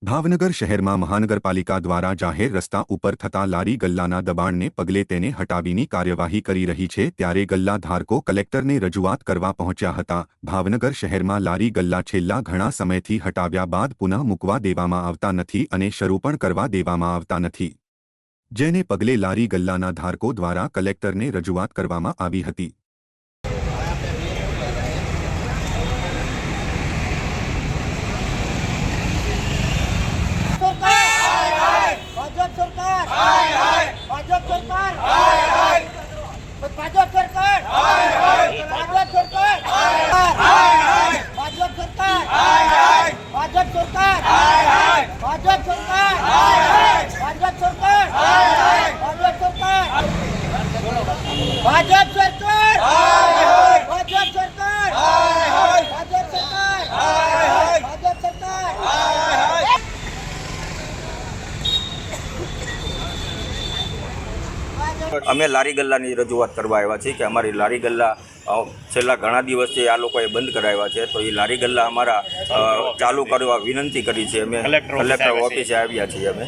ભાવનગર શહેરમાં મહાનગરપાલિકા દ્વારા જાહેર રસ્તા ઉપર થતા લારી ગલ્લાના દબાણને પગલે તેને હટાવીની કાર્યવાહી કરી રહી છે ત્યારે ગલ્લા ધારકો કલેક્ટરને રજૂઆત કરવા પહોંચ્યા હતા। ભાવનગર શહેરમાં લારી ગલ્લા છેલ્લા ઘણા સમયથી હટાવ્યા બાદ પુનઃ મૂકવા દેવામાં આવતા નથી અને શરૂ પણ કરવા દેવામાં આવતા નથી, જેને પગલે લારી ગલ્લાના ધારકો દ્વારા કલેક્ટરને રજૂઆત કરવામાં આવી હતી। અમે લારી ગલ્લાની રજૂઆત કરવા આવ્યા છીએ કે અમારી લારી ગલ્લા છેલ્લા ઘણા દિવસથી આ લોકોએ બંધ કરાવ્યા છે, તો એ લારી ગલ્લા અમારા ચાલુ કરવા વિનંતી કરી છે। અમે કલેક્ટર ઓફિસે આવ્યા છીએ। અમે